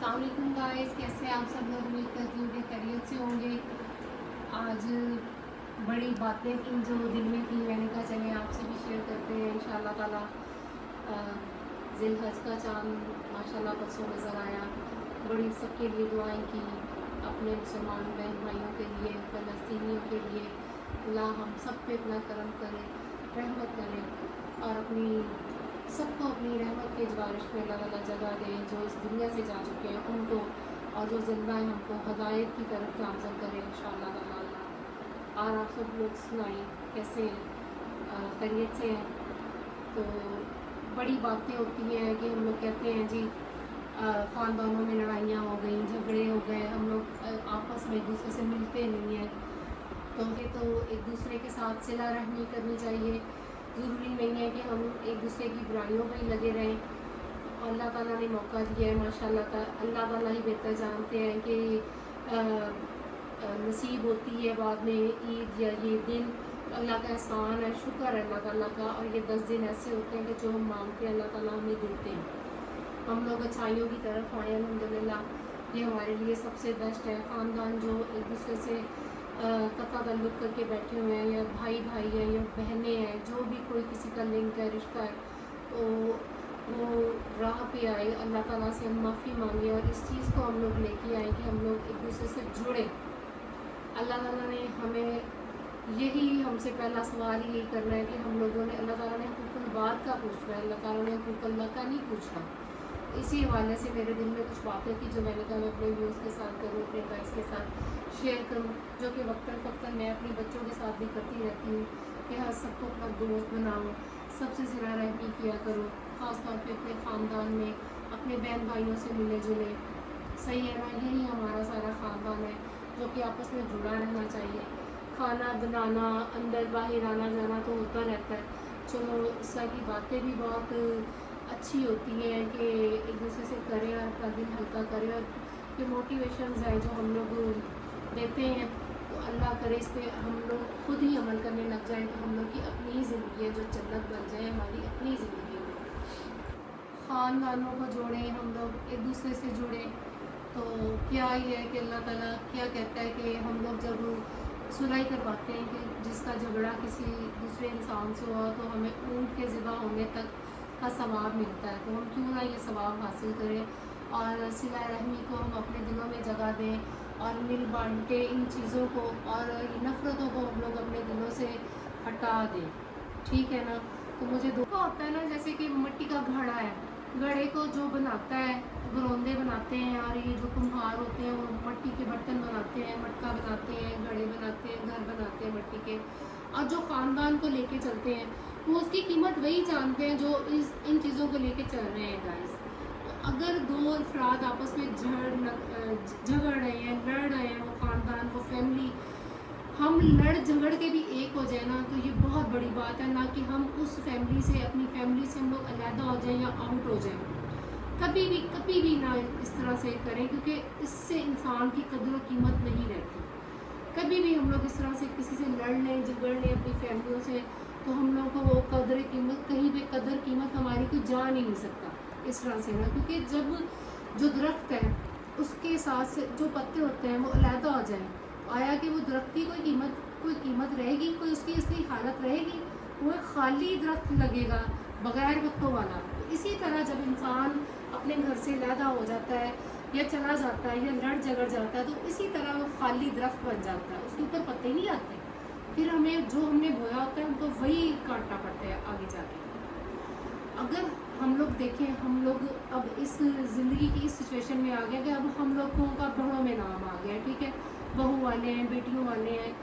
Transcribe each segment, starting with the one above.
अस्सलाम वालेकुम गाइस, कैसे हैं आप सब लोग। उम्मीद करती हूँ कि खैरियत से होंगे। आज बड़ी बातें थी जो दिल में थी, मैंने कहा चलें आपसे भी शेयर करते हैं इंशाअल्लाह ताला। ज़िलहज का चाँद माशाल्लाह परसों नज़र आया। बड़ी सबके लिए दुआएं की, अपने मुसलमान बहन भाइयों के लिए, फ़लस्तीनियों के लिए। अल्लाह हम सब पे अपना करम करे, रहमत करे और सबको अपनी रहमत के बारिश में अल्लाह ताला जगह दे। जो इस दुनिया से जा चुके हैं उनको, और जो ज़िंदा हैं हमको हदायत की तरफ गामज़न करें इंशाअल्लाह ताला। और आप सब लोग सुनाइए कैसे हैं, खैरियत से हैं। तो बड़ी बातें होती हैं कि हम लोग कहते हैं जी ख़ानदानों में लड़ाइयाँ हो गई, झगड़े हो गए, हम लोग आपस में एक दूसरे से मिलते नहीं हैं। तो एक दूसरे के साथ सिला रहमी करनी चाहिए। ज़रूरी नहीं है कि हम एक दूसरे की बुराइयों में ही लगे रहें। अल्लाह ताला ने मौका दिया है माशाल्लाह, अल्लाह ताला ही बेहतर जानते हैं कि नसीब होती है बाद में ईद या ये दिन। अल्लाह का एहसान है, शुक्र है अल्लाह ताला का। और ये 10 दिन ऐसे होते हैं कि जो हम मांगते हैं अल्लाह ताला हमें देते हैं। हम लोग अच्छाइयों की तरफ आए अल्हम्दुलिल्लाह, ये हमारे लिए सबसे बेस्ट है। ख़ानदान जो एक दूसरे से कता ताल्लुक़ करके बैठे हुए हैं, या भाई भाई हैं या बहनें हैं, जो भी कोई किसी का लिंक है, रिश्ता है, तो वो राह पे आए। अल्लाह ताला से हम माफ़ी मांगे और इस चीज़ को हम लोग लेके आए कि हम लोग एक दूसरे से जुड़े। अल्लाह ताला ने हमें यही हमसे पहला सवाल यही करना है कि हम लोगों ने, अल्लाह ताला ने हुकूकुल बाद का पूछना है, अल्लाह ताला ने हुकूकुल अल्लाह का नहीं पूछना। इसी हवाले से मेरे दिल में कुछ बातें थी जो मैंने कहा मैं अपने व्यूज़ के साथ करूँ, अपने गाइस के साथ शेयर करूँ, जो कि वक्तन फ़क्तन मैं अपने बच्चों के साथ भी करती रहती हूँ कि हाँ सबको अपना दोस्त बनाओ, सबसे सिला रहमी किया करो, ख़ास तौर पे अपने ख़ानदान में अपने बहन भाइयों से मिले जुले। सही है ना, यही हमारा सारा ख़ानदान है जो कि आपस में जुड़ा रहना चाहिए। खाना बनाना, अंदर बाहर आना जाना तो होता रहता है। चलो इस तरह की बातें भी बहुत अच्छी होती हैं कि एक दूसरे से करें और अपना दिल हल्का करें। और ये मोटिवेशंस हैं जो हम लोग देते हैं, तो अल्लाह करे इस पर हम लोग खुद ही अमल करने लग जाएं तो हम लोग की अपनी ही ज़िंदगी है जो जन्नत बन जाए हमारी अपनी ज़िंदगी में। ख़ानदानों को जोड़ें, हम लोग एक दूसरे से जुड़ें। तो क्या ये है कि अल्लाह ताला क्या कहता है कि हम लोग जब सुलह करवाते हैं कि जिसका झगड़ा किसी दूसरे इंसान से हुआ तो हमें ऊँट के ज़िबा होने तक का सवाब मिलता है। तो हम क्यों ना ये सवाब हासिल करें और सिला रहमी को हम अपने दिलों में जगह दें और मिल बांटे इन चीज़ों को, और नफ़रतों को हम लोग अपने दिलों से हटा दें। ठीक है ना। तो मुझे दुख होता है ना, जैसे कि मिट्टी का घड़ा है, घड़े को जो बनाता है घरौंदे बनाते हैं, और ये जो कुम्हार होते हैं वो मिट्टी के बर्तन बनाते हैं, मटका बनाते हैं, घड़े बनाते हैं, घर बनाते हैं मिट्टी के। और जो ख़ानदान को लेके चलते हैं वो उसकी कीमत वही जानते हैं जो इन चीज़ों को लेके चल रहे हैं गाइस। तो अगर दो अफराद आपस में झगड़ रहे हैं, लड़ रहे हैं, वो ख़ानदान वो फैमिली, हम लड़ झगड़ के भी एक हो जाए ना, तो ये बहुत बड़ी बात है। ना कि हम उस फैमिली से, अपनी फैमिली से हम लोग अलहदा हो जाएं या आउट हो जाएं। कभी भी ना इस तरह से करें, क्योंकि इससे इंसान की कदर और कीमत नहीं रहती। कभी भी हम लोग इस तरह से किसी से लड़ लें, झगड़ लें अपनी फैमिलियों से, तो हम लोग को वो कदर कीमत, कहीं पे कदर कीमत हमारी कोई जान ही नहीं सकता इस तरह से ना। क्योंकि जब जो दरख्त है उसके साथ से जो पत्ते होते हैं वो अलहदा हो जाए, आया कि वो दरख्त की कोई कीमत रहेगी, कोई उसकी असली हालत रहेगी? वो एक खाली दरख्त लगेगा बग़ैर पत्तों वाला। तो इसी तरह जब इंसान अपने घर से अलहदा हो जाता है या चला जाता है या लड़ झगड़ जाता है, तो इसी तरह वो खाली दरख्त बन जाता है, उसके ऊपर पत्ते नहीं आते। फिर हमें जो हमने बोया होता है हमको वही काटना पड़ता है आगे जाके। अगर हम लोग देखें, हम लोग अब इस ज़िंदगी की इस सिचुएशन में आ गए कि अब हम लोगों का बड़ों में नाम आ गया है। ठीक है, बहू वाले हैं, बेटियों वाले हैं,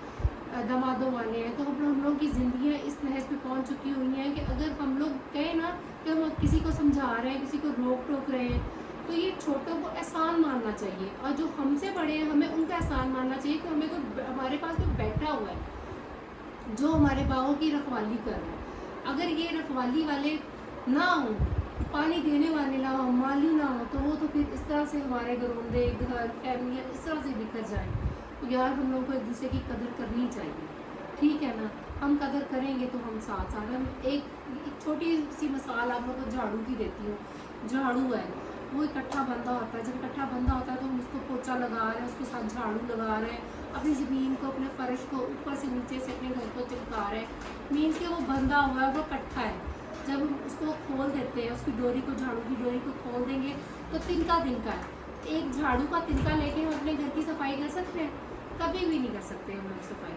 दामादों वाले हैं। तो हम लोग की ज़िंदगियाँ इस तहस पे पहुंच चुकी हुई हैं कि अगर हम लोग कहें ना कि हम किसी को समझा रहे हैं, किसी को रोक टोक रहे हैं, तो ये छोटों को एहसान मानना चाहिए, और जो हमसे बड़े हैं हमें उनका एहसान मानना चाहिए कि हमें कोई, हमारे पास कोई बैठा हुआ है जो हमारे बागों की रखवाली कर रहे हैं। अगर ये रखवाली वाले ना हो, पानी देने वाले ना हो, माली ना हो, तो वो तो फिर इस तरह से हमारे घरौंदे, घर, फैमिलियाँ इस तरह से बिखर जाए। तो यार हम लोगों को एक दूसरे की कदर करनी चाहिए। ठीक है ना, हम कदर करेंगे तो हम साथ हम एक छोटी सी मिसाल आप लोगों को झाड़ू की देती हूँ। झाड़ू है, वो इकट्ठा बंधा होता है। जब इकट्ठा बंधा होता है तो हम उसको पोछा लगा रहे हैं, उसके साथ झाड़ू लगा रहे हैं, अपनी ज़मीन को, अपने फर्श को ऊपर से नीचे से अपने घर को चिपका रहे हैं। मीन्स कि वो बंधा हुआ है, वो इकट्ठा है। जब हम उसको खोल देते हैं, उसकी डोरी को, झाड़ू की डोरी को खोल देंगे तो तिनका तिनका है। एक झाड़ू का तिनका लेके हम अपने घर की सफाई कर सकते हैं? कभी भी नहीं कर सकते हम लोग सफाई।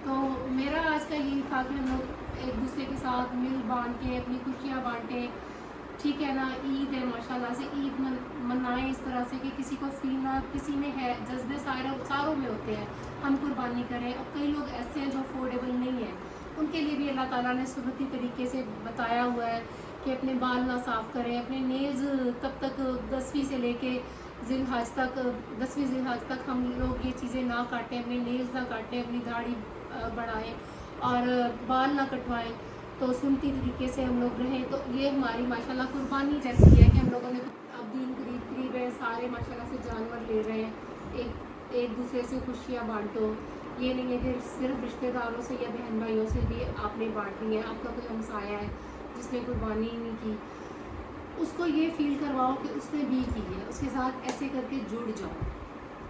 तो मेरा आज का यही था कि हम लोग एक दूसरे के साथ मिल बांट के अपनी खुशियाँ बांटें, ठीक है ना। ईद है, माशाल्लाह से ईद मनाएं इस तरह से कि किसी को फील ना, किसी में है जज्बे सारों में होते हैं, हम कुर्बानी करें। और कई लोग ऐसे हैं जो अफोर्डेबल नहीं है, उनके लिए भी अल्लाह ताला ने सुन्नती तरीके से बताया हुआ है कि अपने बाल ना साफ़ करें, अपने नेल्स तब तक 10वीं से लेके ज़िलहज तक, 10वीं ज़िलहज तक हम लोग ये चीज़ें ना काटें, अपने नेल्स ना काटें, अपनी दाढ़ी बढ़ाएं और बाल ना कटवाएं। तो सुन्नती तरीके से हम लोग रहें। तो ये हमारी माशाल्लाह कुर्बानी जैसी है कि हम लोगों ने अब दिन करीब है, सारे माशाल्लाह से जानवर ले रहे हैं, एक दूसरे से खुशियाँ बांटो। ये नहीं है कि सिर्फ रिश्तेदारों से या बहन भाइयों से भी आपने बांटनी है। आपका कोई हमसाया है जिसने कुर्बानी ही नहीं की, उसको ये फील करवाओ कि उसने भी की है, उसके साथ ऐसे करके जुड़ जाओ।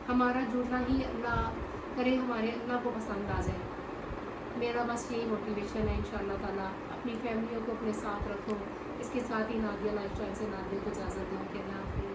हमारा जुड़ना ही अल्लाह करे हमारे अल्लाह को पसंद आ जाए। मेरा बस यही मोटिवेशन है इंशाअल्लाह ताला। अपनी फैमिलियों को अपने साथ रखो। इसके साथ ही नादिया लाइफस्टाइल से नादिया को इजाज़त दूँ कि अल्लाह हाफ़िज़।